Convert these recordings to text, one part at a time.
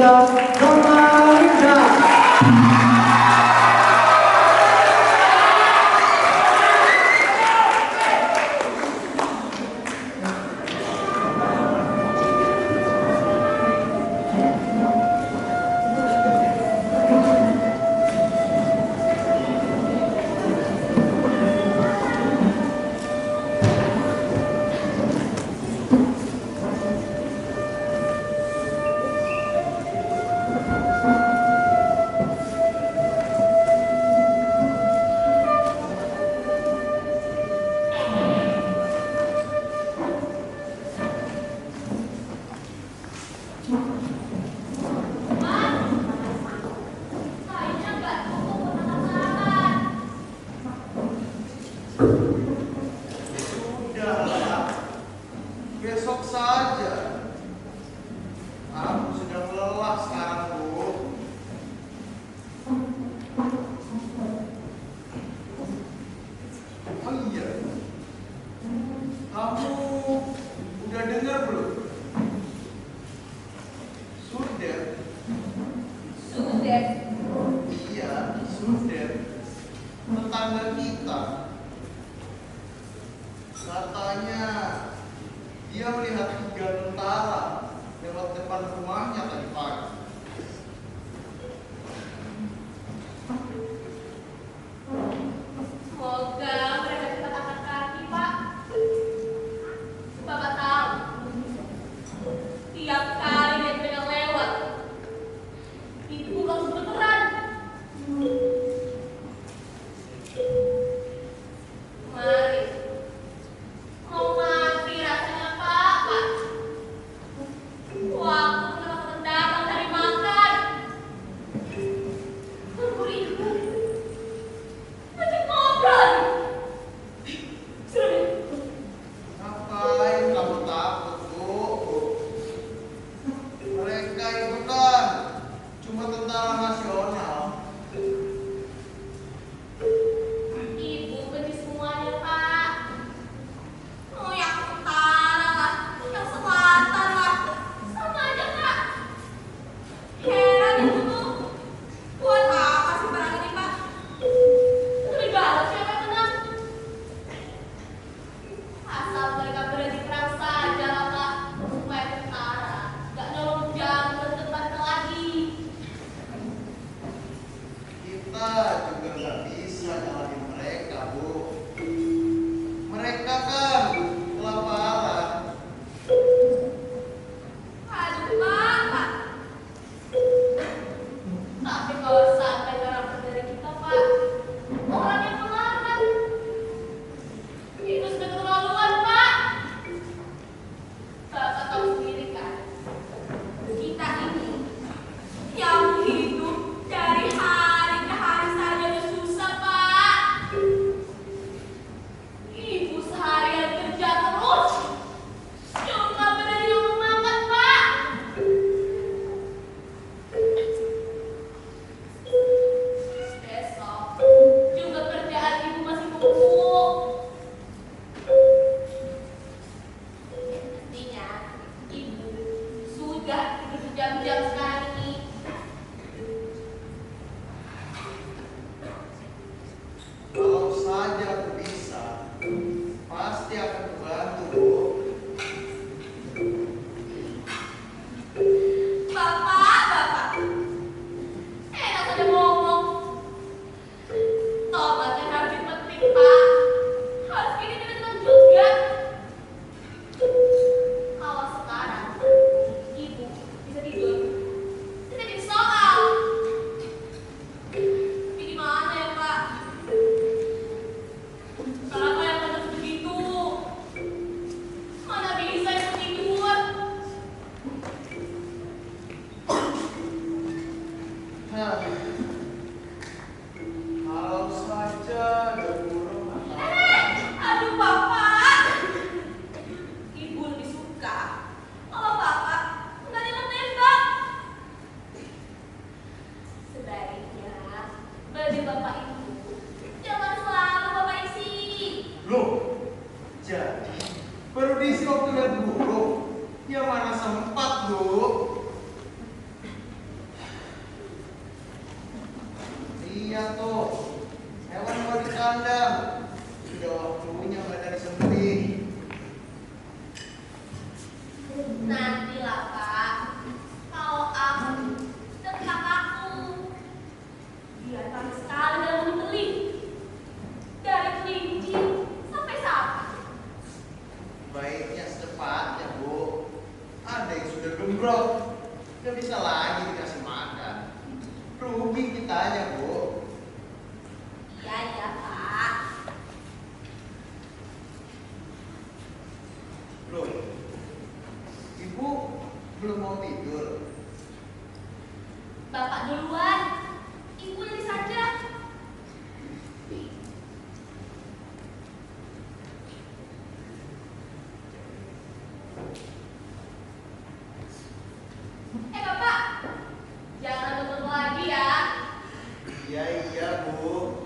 Indra Roma Indra. Besok saja. Aku sudah lelah sekarang, Bu. Oh iya, kamu udah dengar belum? Sudet. Sudet. Iya, Sudet. Tetangga kita. Katanya dia melihat 3 tentara lewat depan rumahnya tadi pagi. Semoga mereka cepat angkat kaki, Pak. Bapak tahu, tiap kali mereka lewat, itu bukan berperan. Mari, mau mati rasanya, Pak. Waktu kenapa datang dari makan. Tunggu itu. Macam ngobrol. Sudah. Ngapain kamu takut, Bu? Mereka itu kan cuma tentara nasional. Ibu benci semuanya, Pak. Oh, yang utara lah, yang selatan lah, sama aja, Kak. Heran ibu tuh, buat apa sih perang ini, Pak? Lebih galak siapa yang menang? Asal mereka berhenti perang saja lah, Pak, supaya tentara gak nolong jam ke depan lagi. Kita juga nggak bisa nyalahin mereka, Bu. Mereka kan kelaparan. Aduh, Pak. Tapi kalau sampai karakter dari kita, Pak, orang yang melawan, itu sudah keterlaluan, Pak. Bapak tahu sendiri kan, kita ini yang hidup dari hari ke hari saja udah susah, Pak. Ibu seharian kerja terus, cuma berani ngomong makan, Pak. Besok juga kerjaan ibu masih numpuk. Mestinya ibu sudah tidur berjam-jam sekarang ini. Kalau saja aku bisa, pasti akan membantu, Bu. Bapak, enak saja ngomong. Tobat yang harus dipetik, Pak. Harus gini dengan juga. Kalau sekarang ibu bisa tidur, kita bikin soal. Tapi gimana ya, Pak? Kenapa yang terus begitu? Mana bisa ibu tidur? Nah, kalau saja ada burung atau Aduh, Bapak. Ibu lebih suka kalau Bapak nggak nembak-nembak. Sebaiknya baju Bapak itu jangan selalu Bapak isi. loh. Jadi baru diisi waktu lihat burung. Ya mana sempat, Bu. mau tidur? Bapak duluan. Ibu nanti saja. Bapak. Jangan nonton lagi ya. Iya, iya, Bu.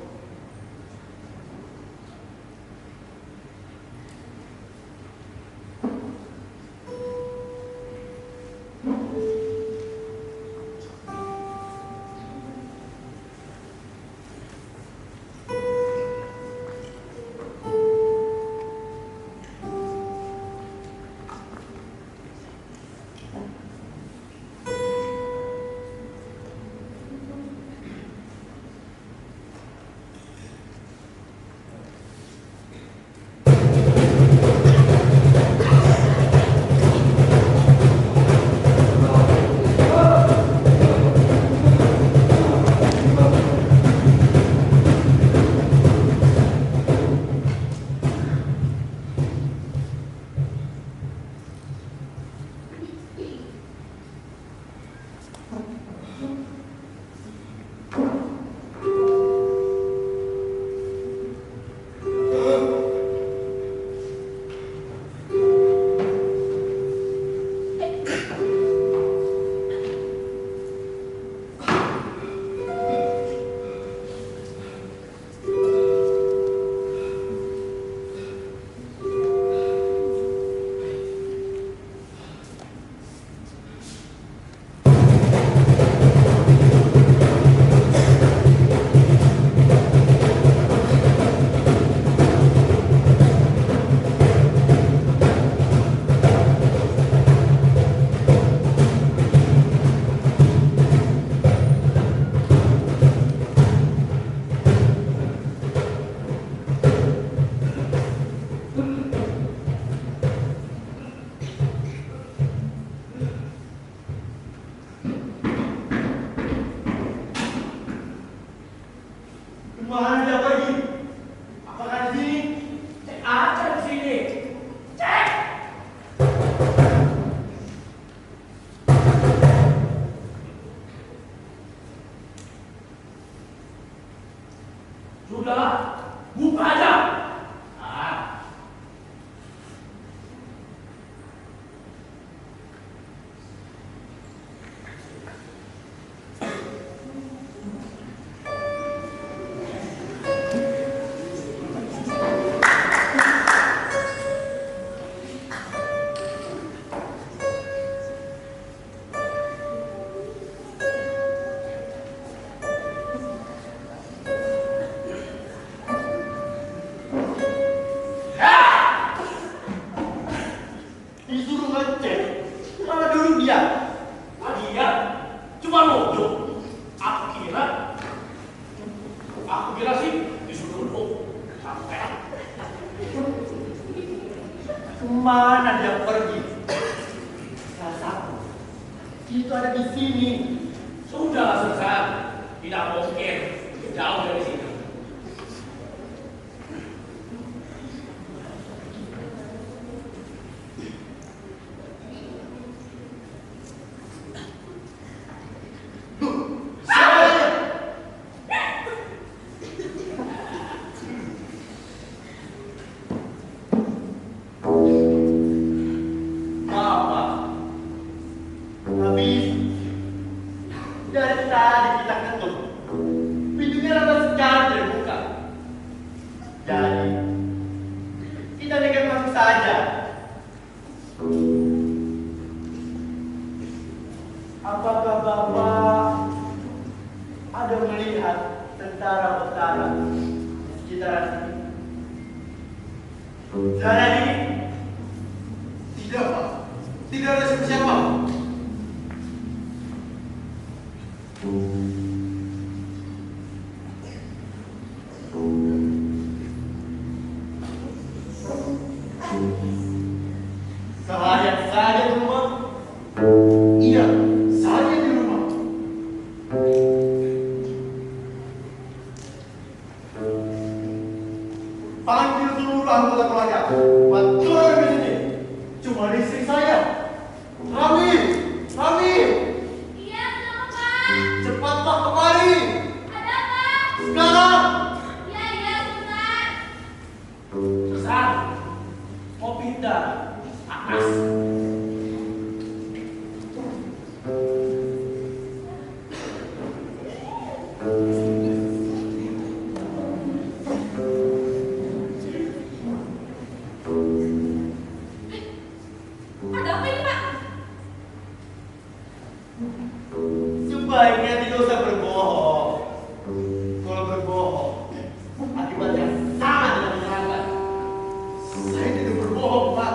Kemana dia pergi? Apakah di sini? Cek aja di sini. Cek. Sudahlah, buka aja. Disuruh ngecek, malah duduk dia. Dia cuma nunduk. Aku kira sih disuruh duduk. Sampai. Kemana dia pergi? Rasaku, itu ada di sini. Sudah selesai. Tidak mungkin jauh dari sini. Dari tadi kita ketuk, pintunya lantas jangan terbuka. Jadi kita nekat masuk saja. Apakah Bapak ada melihat tentara-tentara di sekitaran sini? Jadi Tidak, Pak. Tidak ada siapa-siapa. seharian saja di rumah. Iya, saya di rumah. Panggil seluruh anggota keluarga. Buat turun di sini. Cuma istri saya. Rami, kita atas. Ada apa ini, Pak? Sebaiknya tidak usah berbohong. Kalau berbohong, akibatnya sangat tidak menyenangkan. Saya tidak berbohong, Pak.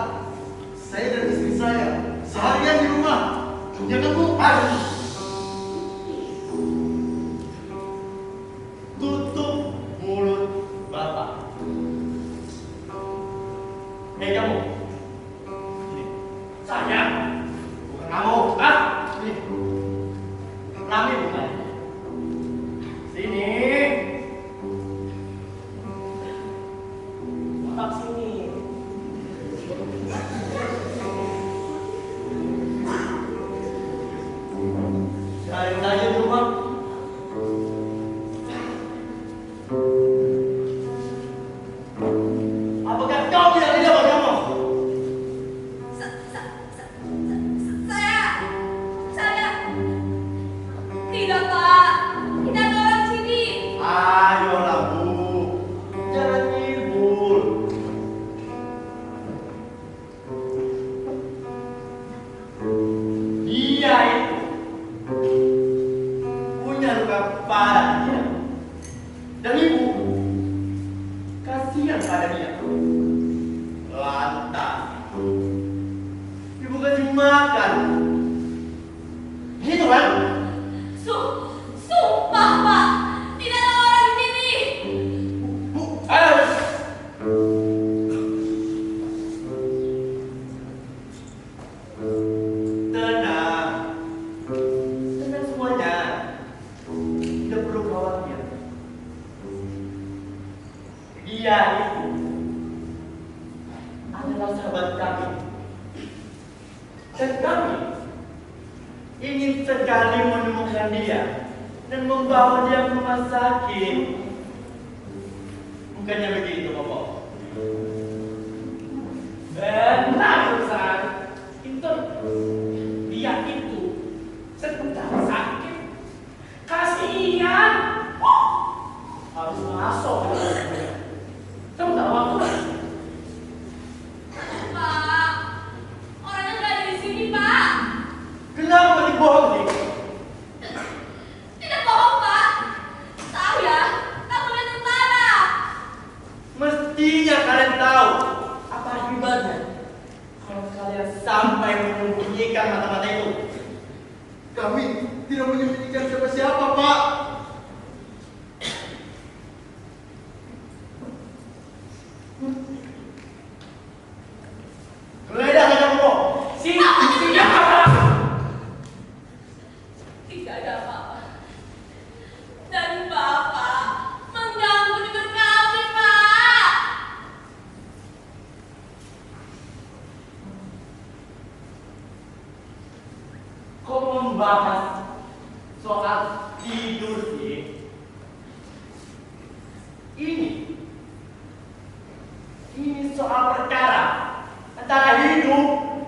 Saya dan istri saya seharian di rumah. Ya kan, Bu? Aduh. Tutup mulut Bapak. Hei kamu. Ini. Saya. Bukan kamu. Ah. Ini. Rami bukan. Sini. Bapak sini. Cari saja di rumah. Apakah kau tidak tidak padamu? Saya tidak, Pak. Tidak ada orang sini. Ayolah Bu, jangan ngibul. Dia itu punya luka parah dia. Dan ibu kasihan pada dia. Lantas ibu kasih makan. Gitu kan? Sumpah, Pak. Tidak ada orang di sini. Bu, ayo. Tenang. Tenang semuanya. Tidak perlu khawatir. Dia itu adalah sahabat kami. Dan kami ingin sekali menemukan dia dan membawa dia ke rumah sakit. Bukannya begitu, Bapak? Benar, Ustaz. Itu dia itu sedang sakit. Kasihan. Harus masuk. Kamu tahu aku? Pak, orangnya nggak ada di sini, Pak. Kenapa masih bohong sih? Tidak bohong, Pak. Saya takutnya tentara. Mestinya kalian tahu apa akibatnya kalau kalian sampai menyembunyikan mata-mata itu. Kami tidak menyembunyikan siapa-siapa, Pak. Geledah saja kamu. Sini, sini apa? Tidak ada apa-apa. Dan Bapak mengganggu tidur kami, Pak. Kau membahas soal tidur sih? Ini soal perkara antara hidup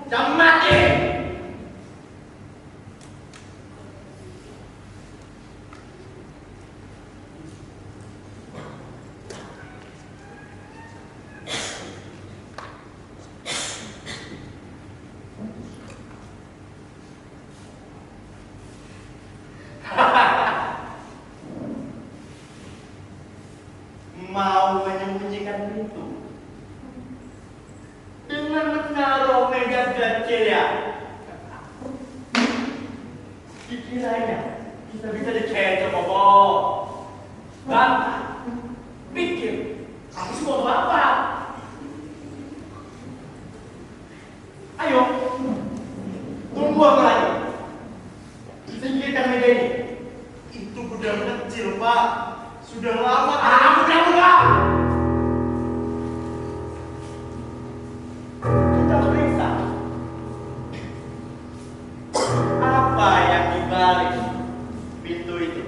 dan mati. Mau menyembunyikan itu dengan menaruh meja kecil ya. Dikiranya kita bisa dikejar, Bobo. Bantah, pikir aku semua apa? Ayo, tunggu apa lagi? Singkirkan meja ini. Itu gudang kecil, Pak. Sudah lama. Aku bilang buka. Kita periksa apa yang dibalik pintu itu.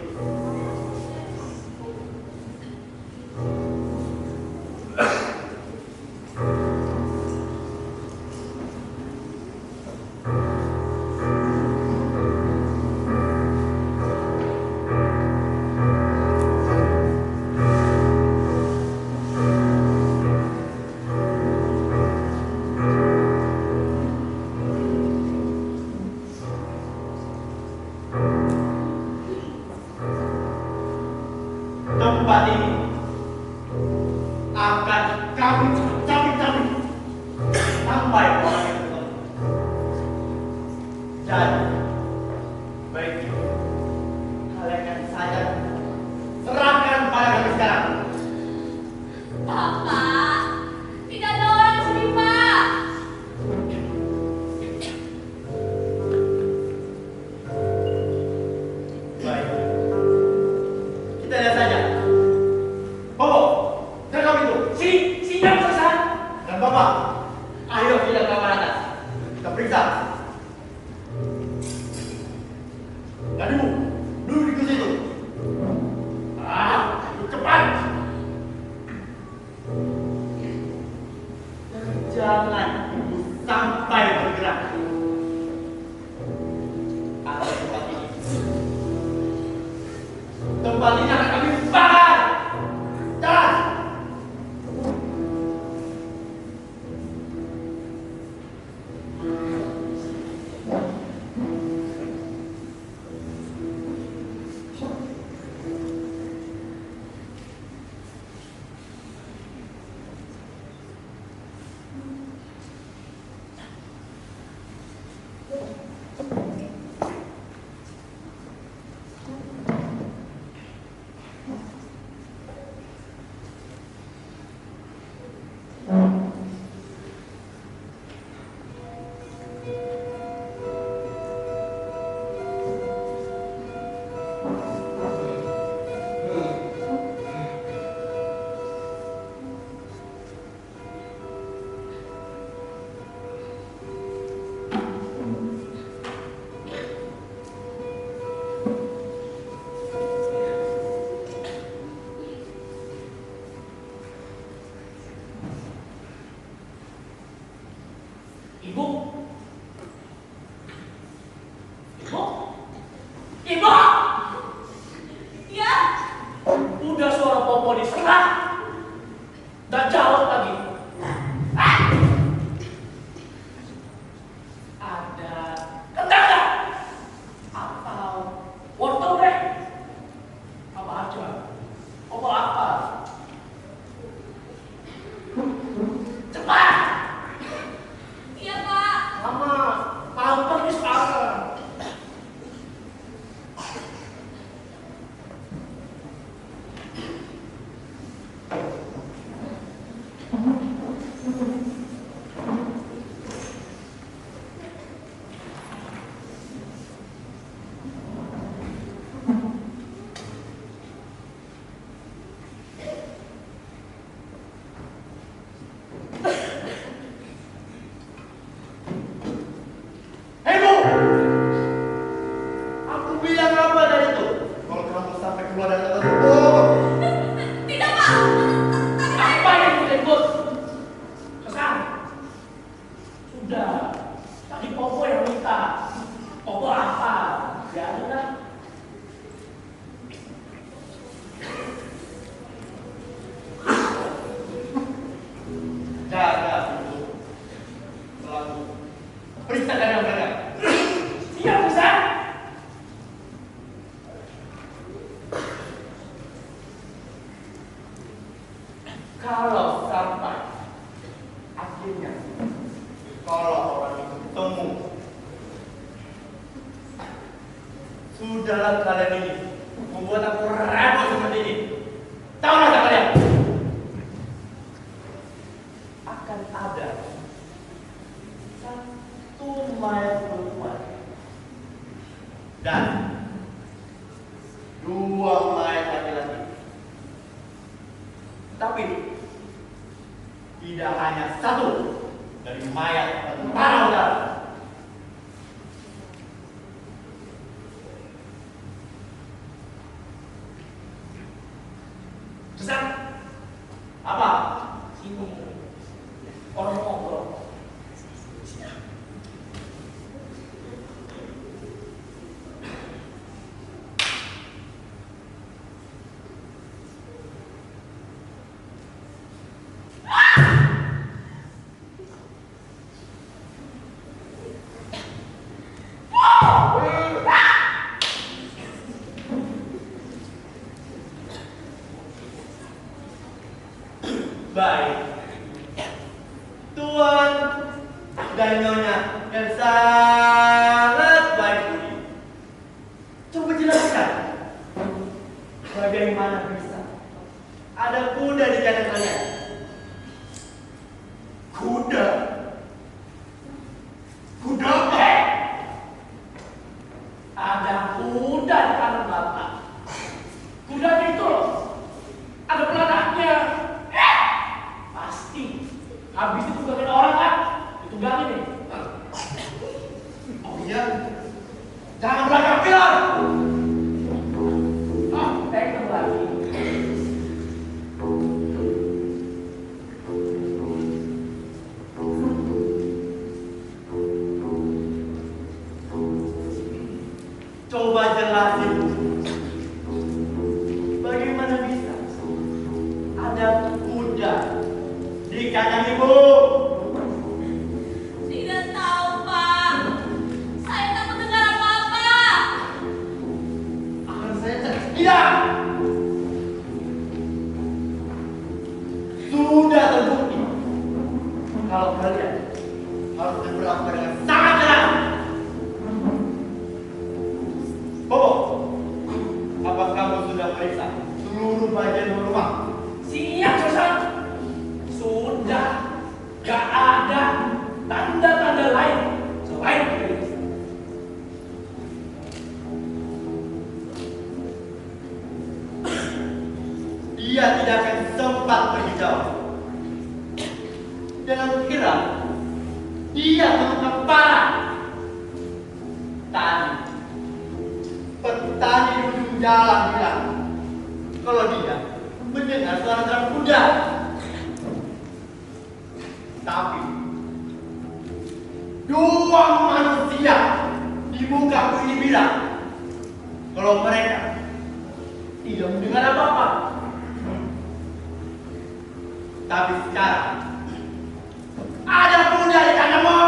akan kami cabik-cabik sampai orang itu ketemu. Jadi, baik itu, kalian saja serahkan pada kami sekarang. Bapak, tidak ada orang sini, Pak. Baik, kita lihat saja. Bobo, tangkap itu. Siap, Hasan. Dan Bapak, ayo kita ke kamar atas. Kita periksa. Dan Ibu, duduk di situ. Cepat. Dan jangan Ibu sampai bergerak. Ada tempat ini. Tempat ini akan kami bakar. Jalan. Ibu. Ya, Udah suara Popo diserang. Dan jauh lagi. Ada kentang nggak? Atau wortel deh? Apa aja? Popo apa? Cepat! iya, Pak. Mama, mau pergi sekarang. Hei Bu! Aku bilang apa dari itu? Kalau kamu sampai keluar dari atas itu, Tidak, Pak. Apa yang disebut? Hasan. Sudah. Tadi Popo yang minta. Popo apa? Ya sudah. jaga itu. Selalu periksa keadaan mereka. Siap, Hasan. Kalau sampai akhirnya kalau orang itu ketemu, sudahlah kalian ini membuat aku repot seperti ini. Tahu rasa kalian? Akan ada satu mayat perempuan dan dua mayat laki-laki. Tapi tidak hanya satu dari mayat tentara udara. Hasan. Apa? Sini. Orang ngobrol. Baik. Tuan dan Nyonya yang sangat baik budi. Coba jelaskan. Bagaimana bisa ada kuda di kandang kalian? Kuda. Kuda. Ada kuda di kandang bapak. Kuda itu loh. Ada pelanaknya. Pasti. Habis itu tunggakin orang kan? Ditunggakin nih. Oh iya. Jangan belakang pilar. Tekan lagi. Coba jelasin. Bagaimana bisa ada kuda di kandang ibu? Tidak tahu, Pak. Saya tak mendengar apa-apa. Akan saya cek. Tidak. Sudah terbukti kalau kalian harus berlaku dengan sangat keras. Bobo, apa kamu sudah periksa seluruh bagian rumah? Siap, Susan. Sudah. Gak ada tanda-tanda lain selain ini. Dia tidak akan sempat pergi jauh. Dan aku kira dia terluka parah. Tadi petani di ujung jalan bilang kalau dia mendengar suara derap kuda. Tapi dua manusia di muka ini bilang kalau mereka tidak mendengar apa-apa. Tapi sekarang ada kuda di kandangmu.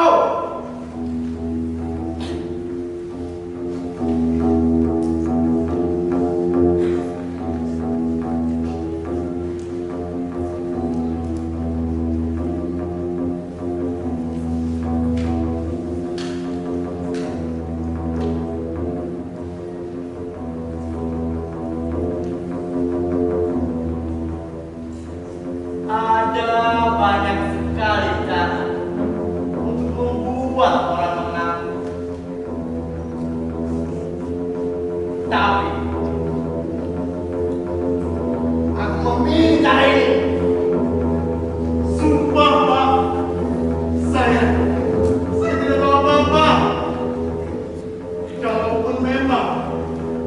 Ada banyak sekali cara untuk membuat orang mengaku. Tapi aku memilih cara ini. Sumpah, Pak. Saya tidak tahu apa-apa. Kalaupun memang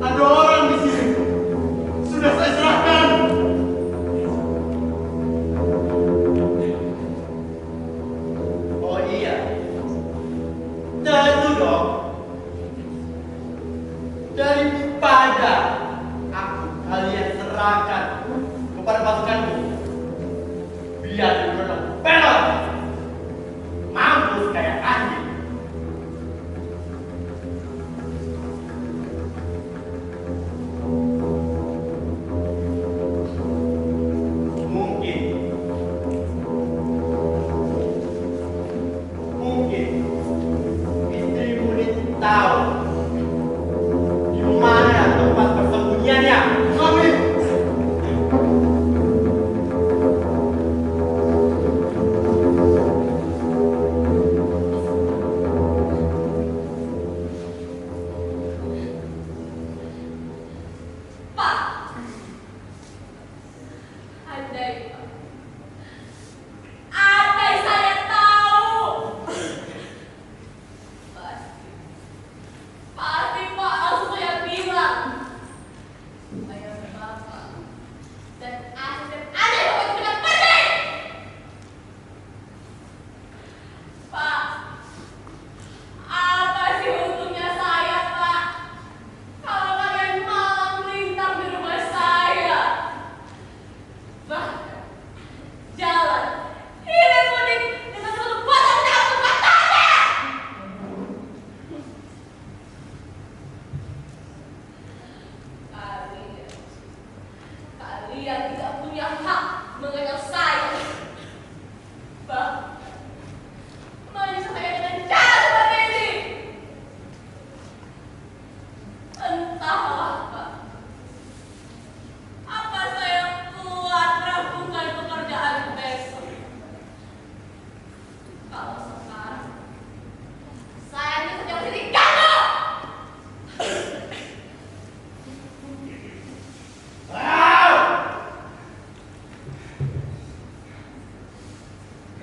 ada orang di sini, sudah saya serahkan. Oh iya, tentu dong. Daripada aku kalian serahkan kepada pasukanmu, biar dibilang pelot, mampus kayak anjing. Mungkin istrimu ini tahu di mana tempat persembunyiannya. Kami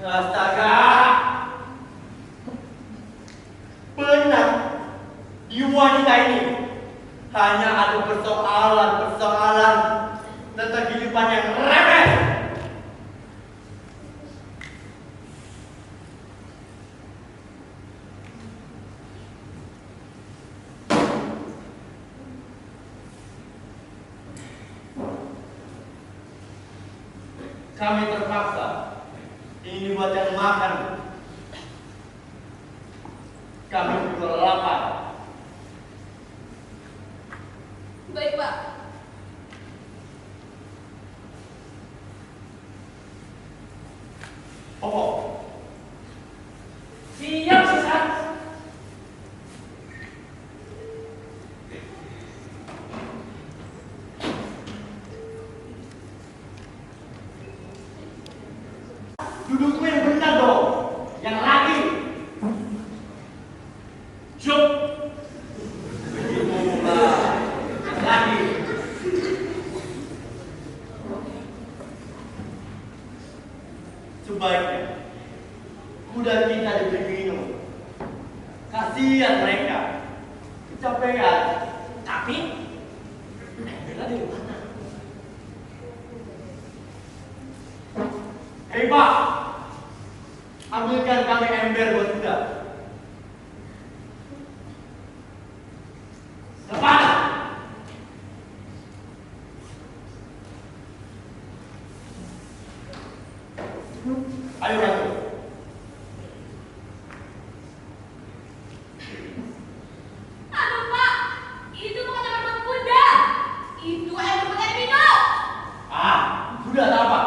Astaga. Benar. Di wanita ini hanya ada persoalan tentang kehidupan yang remeh. Kami terpaksa ingin dibuatkan makan. Kami juga lapar. Baik, Pak. Pokok. Siap, Sisan. Dudukku yang benar dong. Yang lagi. Cup. Begitu, Pak. Yang lagi. Sebaiknya kuda kita diberi minum. Kasihan mereka. Kecapean. Tapi, Bella dari mana? Hei Pak, ambilkan kami ember buat kuda. Cepat. Ayo Ratu. Aduh, Pak. Itu bukan ember buat kuda. Itu ember buat air minum. Ah, sudah tak apa.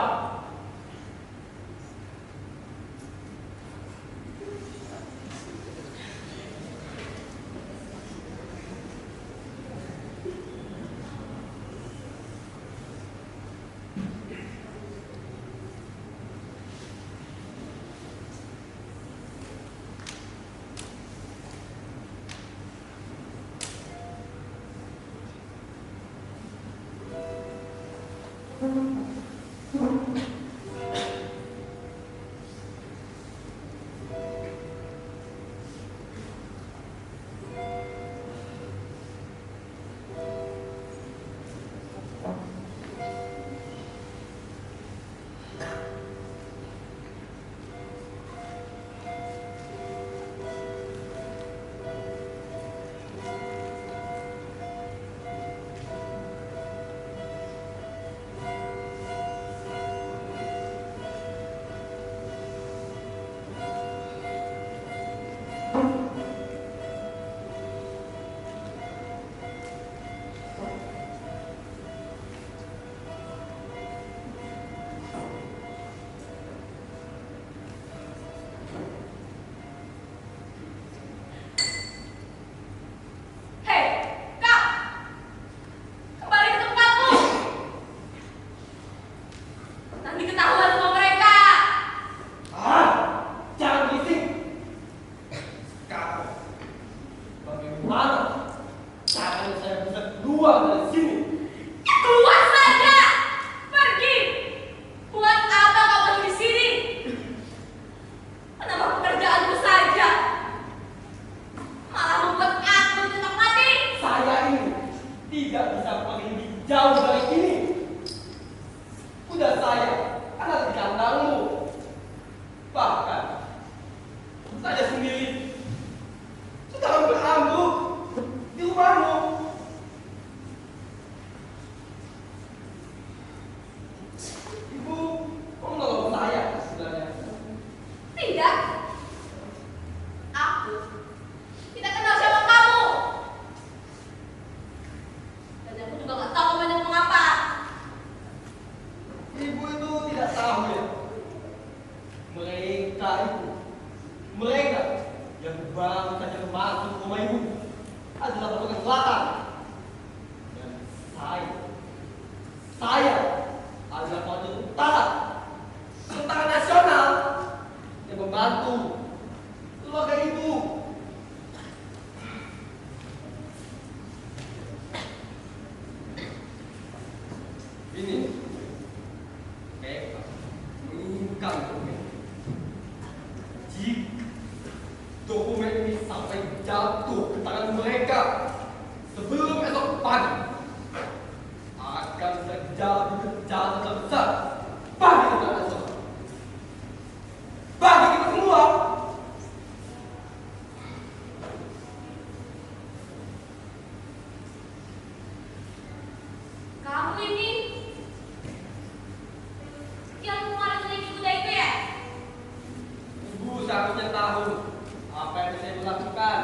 seharusnya tahu apa yang bisa ibu lakukan.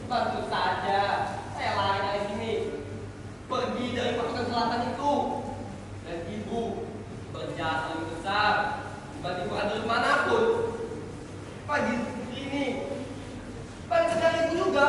Tentu saja saya lari dari sini, pergi dari pasukan selatan itu, dan ibu berjasa lebih besar dibanding prajurit manapun. Pagi ini, pagi sekali ibu juga.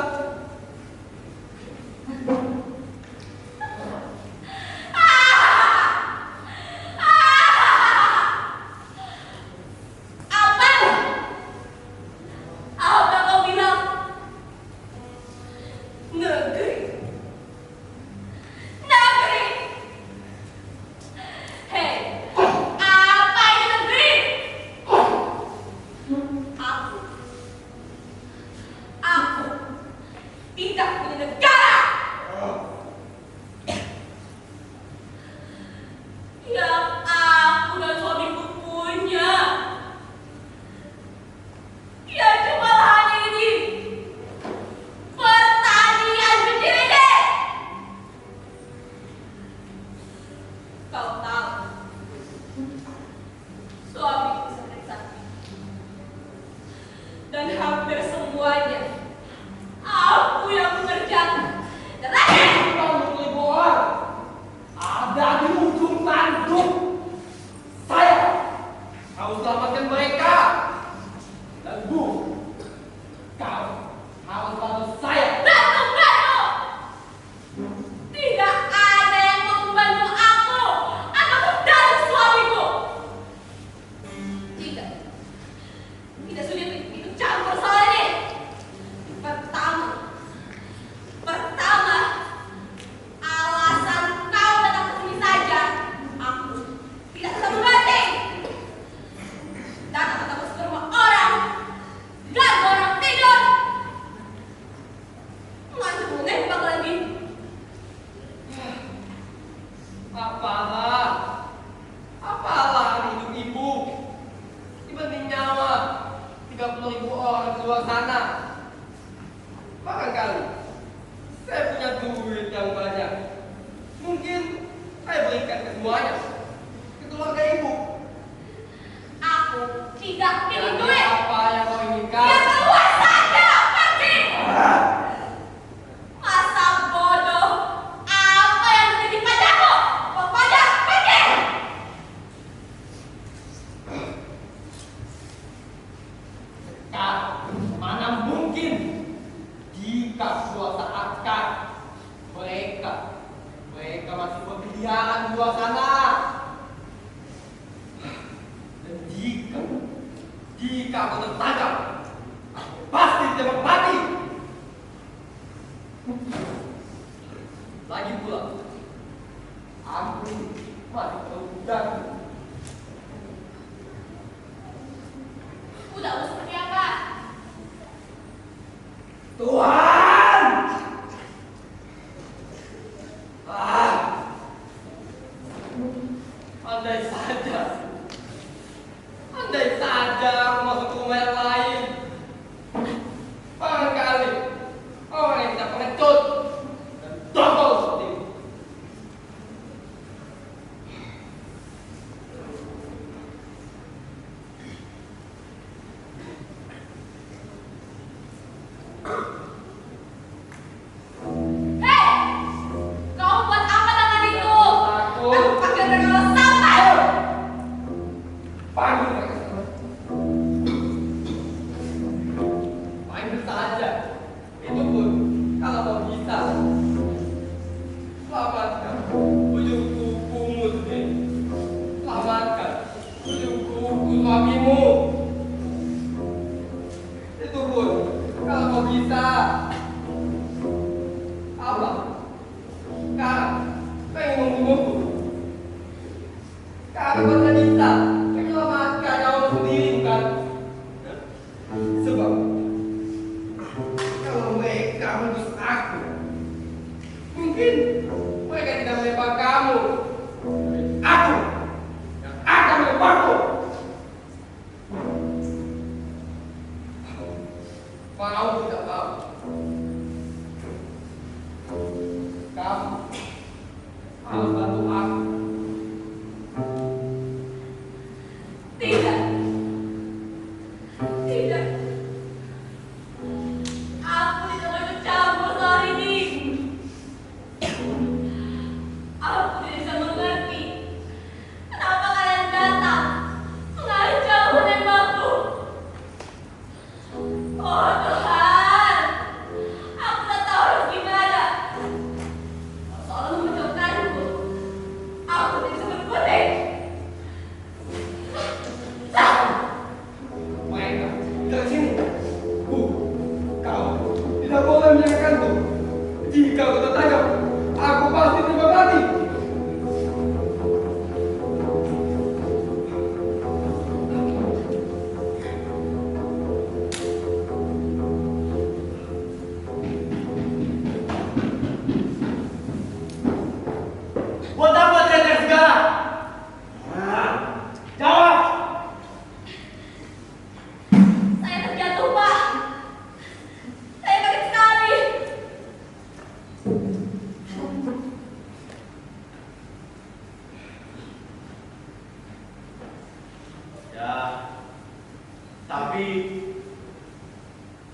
Tapi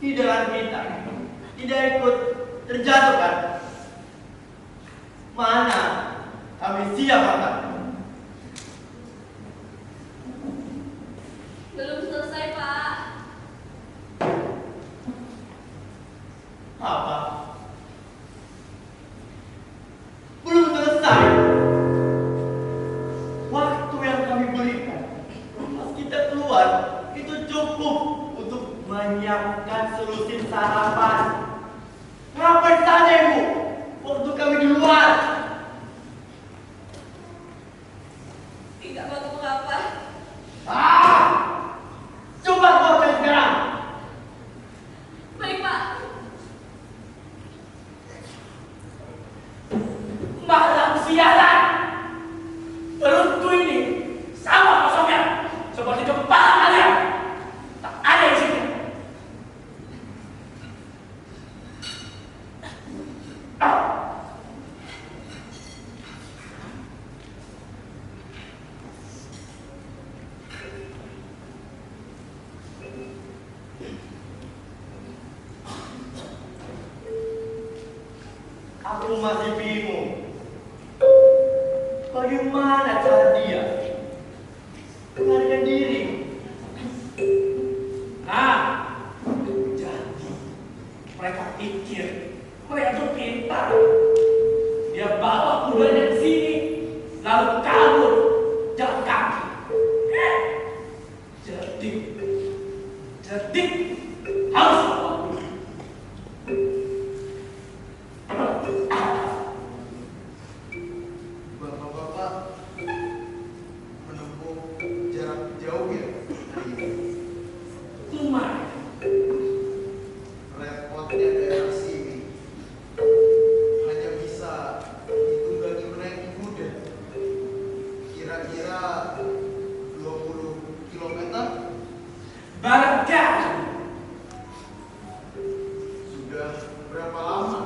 hidangan kita tidak ikut terjatuh kan? Mana kami siap akan? Belum selesai, Pak. Apa? Belum selesai. Waktu yang kami berikan pas kita keluar itu cukup untuk menyiapkan solusi sarapan. Ngapain saja Ibu waktu kami di luar? Tidak mau mengapa. Coba keluarkan sekarang. Baik, Pak. Malam siaran. Perutku ini sama kosongnya seperti kepala kalian. Tak ada isinya. Aku masih bingung. Bagaimana cara dia melarikan diri? Nah, jadi mereka pikir mereka tuh pintar. Dia bawa kudanya ke sini, lalu kabur jalan kaki. Jadi harus bawa kuda. Bapak-bapak menempuh jarak jauh ya hari ini. Lumayan. Repotnya daerah sini hanya bisa ditunggangi menaiki kuda. Kira-kira 20 kilometer. Barangkali Sudah berapa lama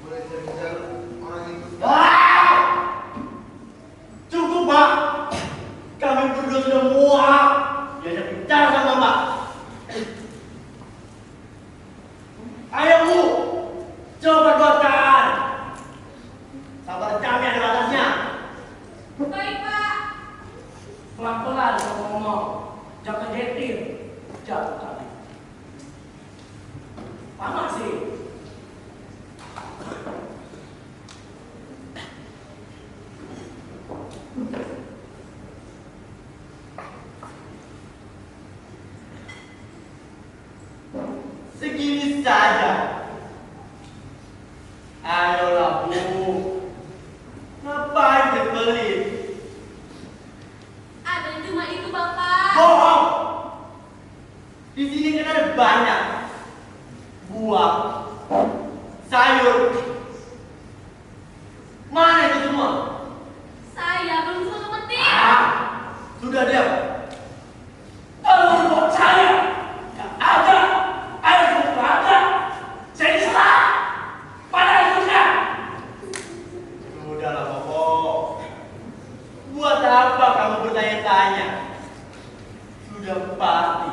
mulai cari-cari orang itu? Cukup Pak. Kami berdua sudah muak diajak bicara sama Mbak. Ayo Bu, coba buatkan. Sabar kami ada batasnya. Baik, Pak. pelan-pelan kalau ngomong, jangan kejetir, jatuh kali. Lama sih. Segini saja. Ayolah Bu. Ngapain berbelit? Ada cuma itu, Bapak. Bohong. Di sini kan ada banyak buah, sayur. Mana itu semua? Saya belum sempat petik. Sudah diam. Kalau buat saya, gak ada, juga ada. Saya diserah. Pada akhirnya. Sudahlah Pokok. Buat apa kamu bertanya-tanya? Sudah pasti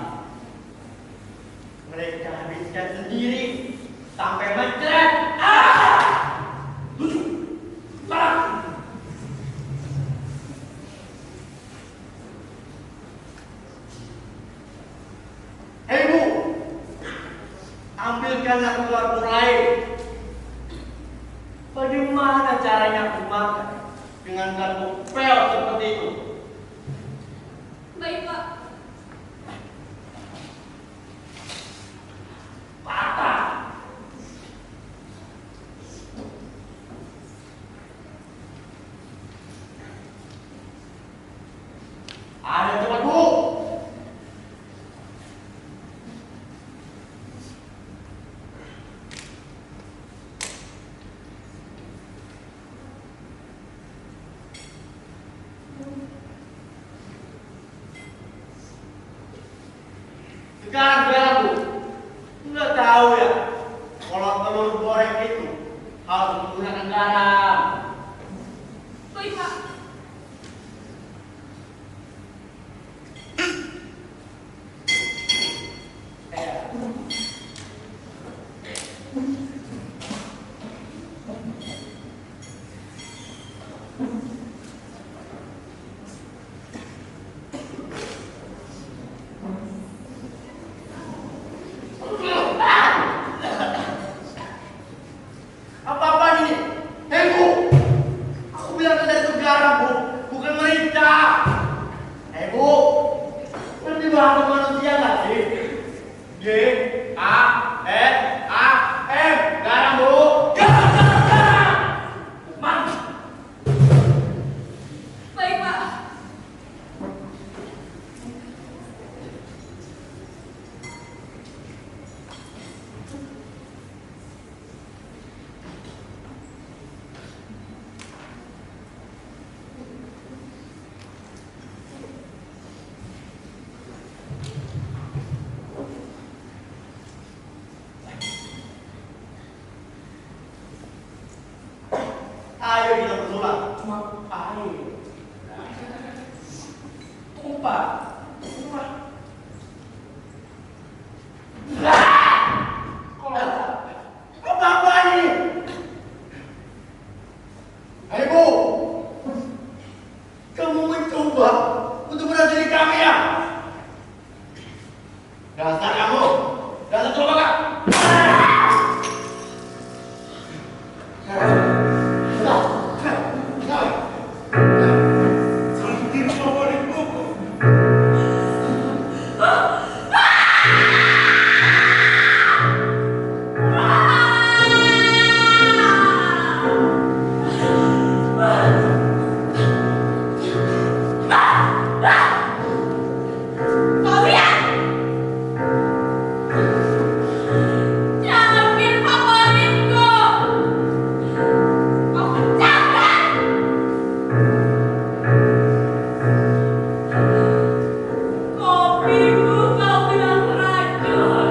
mereka habiskan sendiri sampai mencret. Lucu. Parah. Hei Bu, ambilkanlah keluar lain. Bagaimana caranya aku makan dengan kartu pel seperti itu? Baik, Pak. Patah. Ada cepat Bu. Sekarang berapa Bu? Nggak tahu ya. Kalau telur goreng itu harus menggunakan garam. Baik, Pak. Dasar kamu! Dasar coba kak! Sakit favoritku. Kalian! Jangan bikin favoritku! Kau pecahkan! Kopiku kau bilang racun!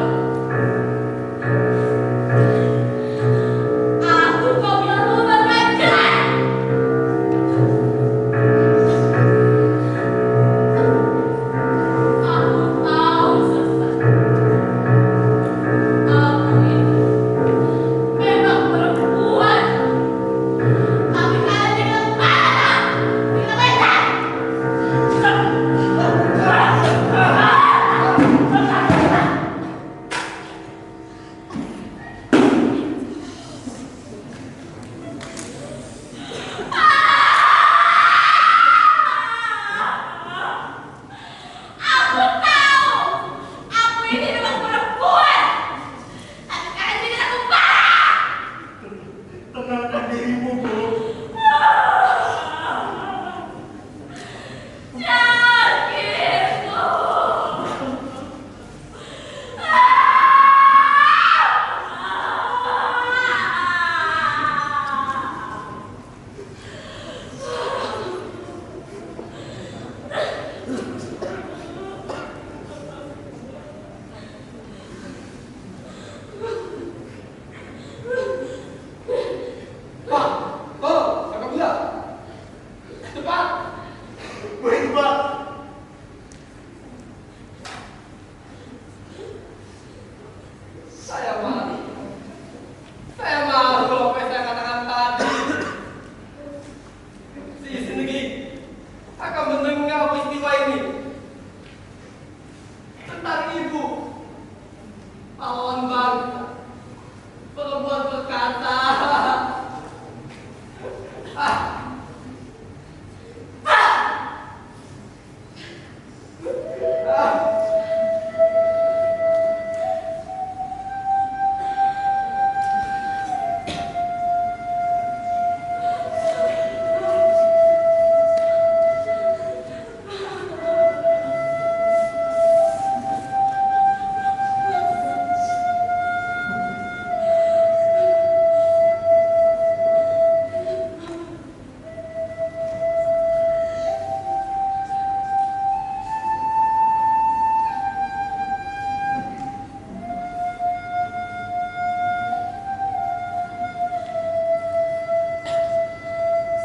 Aku kau bilang obat racun! Aku tahu sesat. Aku ini memang perempuan. Tapi kalian dengan mana? Dengan letak. Aku tahu. Aku ini memang perempuan. Tapi kalian bikin aku marah. Tenangkan dirimu, Bu. Jangan gitu. Pak, kakak Bunda. Cepat. Baik, Pak. Saya malu. Saya malu kalau apa yang saya katakan tadi. Si istri negeri akan mendengar peristiwa ini tentang ibu, pahlawan bangsa, perempuan perkasa. Ah. Ah.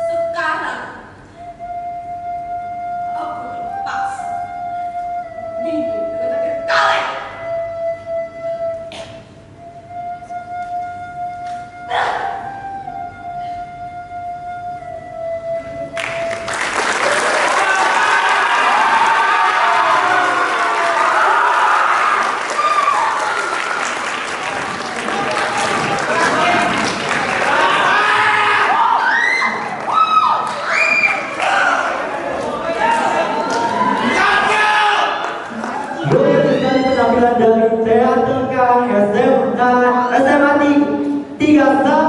Sekarang aku terpaksa minum dengan akhir kali. Banyak sekali penampilan dari teater KSMA SMA 31